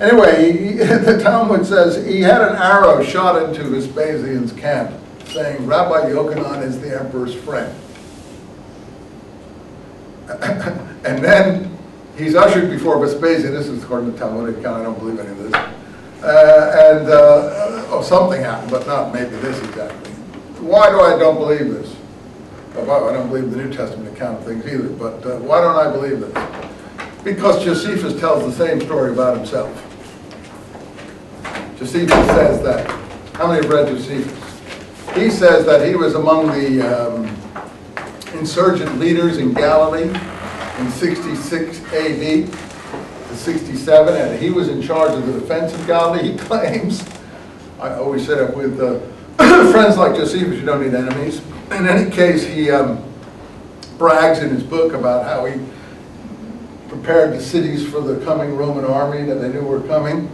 Anyway, the Talmud says he had an arrow shot into Vespasian's camp, saying, Rabbi Yochanan is the emperor's friend. And then he's ushered before Vespasian. This is according to Talmudic account. I don't believe any of this. Something happened, but not maybe this exactly. Why do I don't believe this? Well, I don't believe the New Testament account of things either, but why don't I believe this? Because Josephus tells the same story about himself. Josephus says that, how many have read Josephus? He says that he was among the insurgent leaders in Galilee in 66 AD to 67, and he was in charge of the defense of Galilee, he claims. I always say that with friends like Josephus, you don't need enemies. In any case, he brags in his book about how he prepared the cities for the coming Roman army that they knew were coming.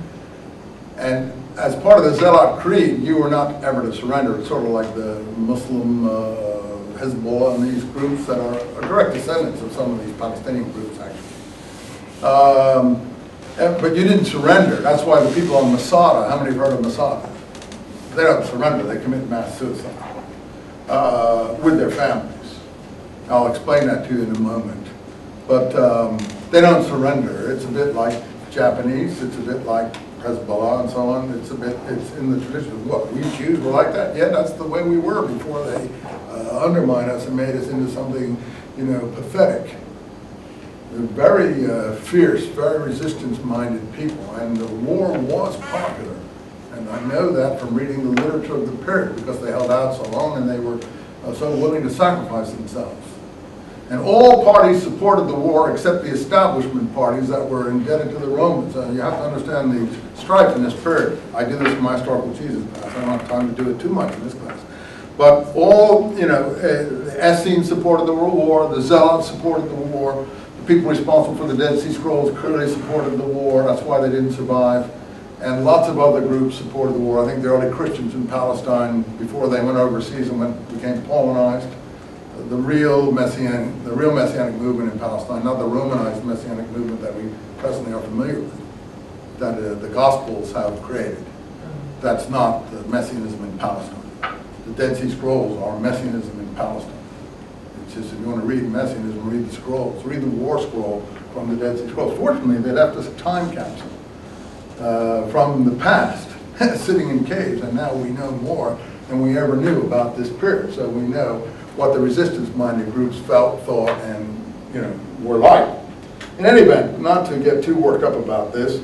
And as part of the Zealot Creed, you were not ever to surrender. It's sort of like the Muslim Hezbollah and these groups that are direct descendants of some of these Palestinian groups, actually. But you didn't surrender. That's why the people on Masada, how many have heard of Masada? They don't surrender. They commit mass suicide with their families. I'll explain that to you in a moment. But they don't surrender. It's a bit like Japanese. It's a bit like Hezbollah and so on. It's in the tradition of what we Jews were like that. Yeah, that's the way we were before they undermined us and made us into something, pathetic. They're very fierce, very resistance-minded people, and the war was popular. And I know that from reading the literature of the period, because they held out so long and they were so willing to sacrifice themselves. And all parties supported the war except the establishment parties that were indebted to the Romans. You have to understand the strife in this period. I do this in my historical Jesus class. I don't have time to do it too much in this class. But all, the Essenes supported the war, the Zealots supported the war, the people responsible for the Dead Sea Scrolls clearly supported the war. That's why they didn't survive. And lots of other groups supported the war. I think the early Christians in Palestine, before they went overseas and became Paulinized, the real messianic movement in Palestine, not the Romanized messianic movement that we presently are familiar with, that the Gospels have created. That's not the messianism in Palestine. The Dead Sea Scrolls are messianism in Palestine. It's just, if you want to read messianism, read the scrolls. Read the war scroll from the Dead Sea Scrolls. Fortunately, they left us a time capsule from the past, sitting in caves, and now we know more than we ever knew about this period. So we know what the resistance-minded groups felt, thought, and were like. In any event, not to get too worked up about this,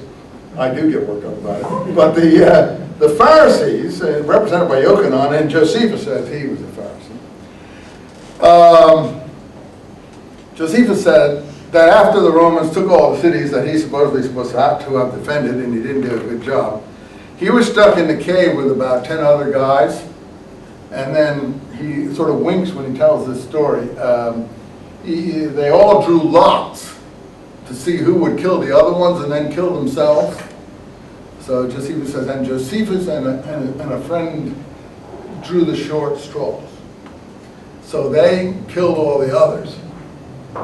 I do get worked up about it, but the Pharisees, represented by Yochanan, and Josephus says he was a Pharisee. Josephus said that after the Romans took all the cities that he supposedly was supposed to have defended, and he didn't do a good job, he was stuck in the cave with about 10 other guys, and then he sort of winks when he tells this story. They all drew lots to see who would kill the other ones and then kill themselves. So Josephus says, and Josephus and a friend drew the short straws. So they killed all the others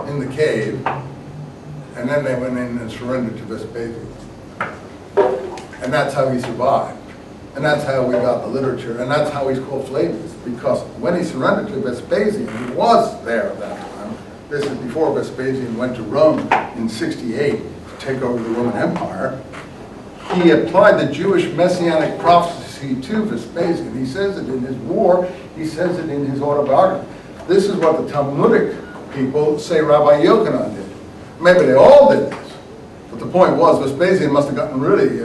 in the cave, and then they went in and surrendered to Vespasian. And that's how he survived. And that's how we got the literature, and that's how he's called Flavius, because when he surrendered to Vespasian, he was there at that time. This is before Vespasian went to Rome in 68 to take over the Roman Empire. He applied the Jewish messianic prophecy to Vespasian. He says it in his war, he says it in his autobiography. This is what the Talmudic people say Rabbi Yochanan did. Maybe they all did this. But the point was, Vespasian must have gotten really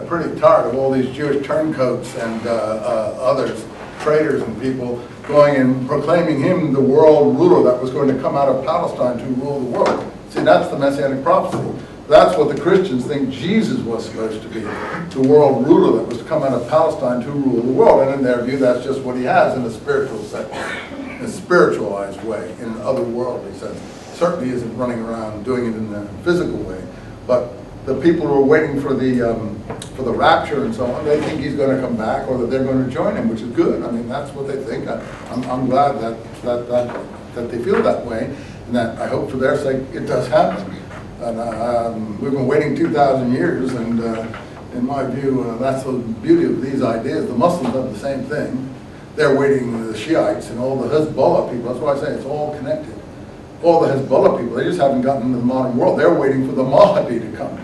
pretty tired of all these Jewish turncoats and others, traitors and people, going and proclaiming him the world ruler that was going to come out of Palestine to rule the world. See, that's the messianic prophecy. That's what the Christians think Jesus was supposed to be, the world ruler that was to come out of Palestine to rule the world. And in their view, that's just what he has in a spiritual sense, in a spiritualized way, in an otherworldly sense. Certainly isn't running around doing it in a physical way. But the people who are waiting for the rapture and so on, they think he's going to come back, or that they're going to join him, which is good. I mean, that's what they think. I'm glad that they feel that way, and that I hope for their sake it does happen. And we've been waiting 2,000 years, and in my view, that's the beauty of these ideas. The Muslims have the same thing. They're waiting, the Shiites and all the Hezbollah people, that's why I say it's all connected. All the Hezbollah people, they just haven't gotten into the modern world. They're waiting for the Mahdi to come.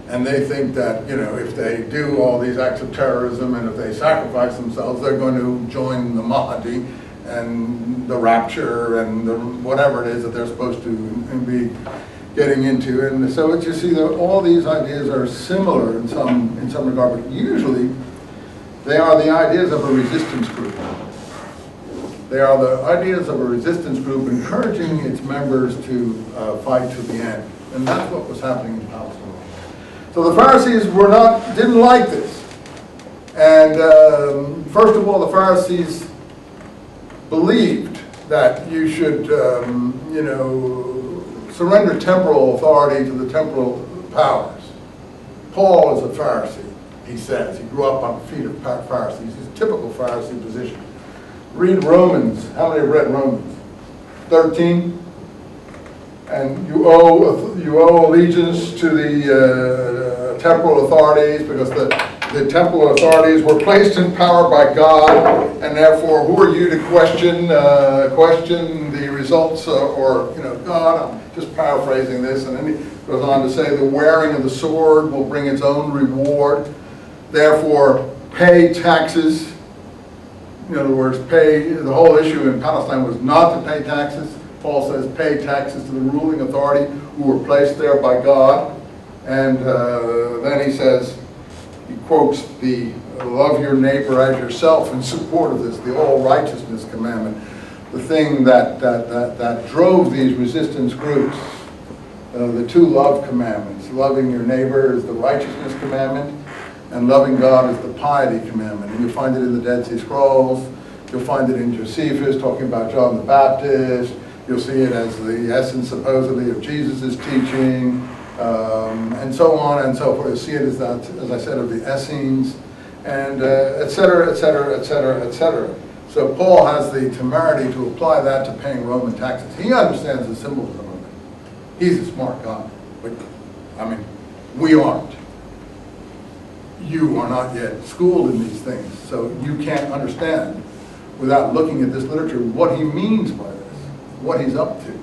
And they think that, you know, if they do all these acts of terrorism and if they sacrifice themselves, they're going to join the Mahdi and the rapture and the whatever it is that they're supposed to be getting into. And so you see that all these ideas are similar in some regard, but usually they are the ideas of a resistance group. They are the ideas of a resistance group encouraging its members to fight to the end. And that's what was happening in Palestine. So the Pharisees didn't like this. And first of all, the Pharisees believed that you should, you know, surrender temporal authority to the temporal powers. Paul is a Pharisee, he says. He grew up on the feet of Pharisees. He's a typical Pharisee position. Read Romans. How many have read Romans? 13. And you owe allegiance to the temporal authorities because the temporal authorities were placed in power by God, and therefore, who are you to question the results or you know, God? I'm just paraphrasing this, and then he goes on to say the wearing of the sword will bring its own reward. Therefore, pay taxes. In other words, the whole issue in Palestine was not to pay taxes. Paul says, pay taxes to the ruling authority who were placed there by God. And then he says, he quotes the love your neighbor as yourself in support of this, the all righteousness commandment, the thing that drove these resistance groups, the two love commandments. Loving your neighbor is the righteousness commandment, and loving God is the piety commandment. And you'll find it in the Dead Sea Scrolls. You'll find it in Josephus talking about John the Baptist. You'll see it as the essence, supposedly, of Jesus' teaching, and so on and so forth. You'll see it as that, as I said, of the Essenes, and et cetera, et cetera, et cetera, et cetera. So Paul has the temerity to apply that to paying Roman taxes. He understands the symbolism of it. He's a smart guy. But, I mean, we aren't. You are not yet schooled in these things, so you can't understand without looking at this literature what he means by this, what he's up to.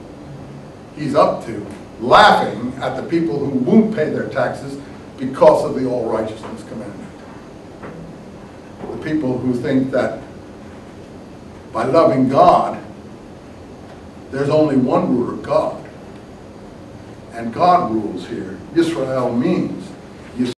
He's up to laughing at the people who won't pay their taxes because of the all-righteousness commandment. The people who think that by loving God, there's only one ruler, God. And God rules here. Yisrael means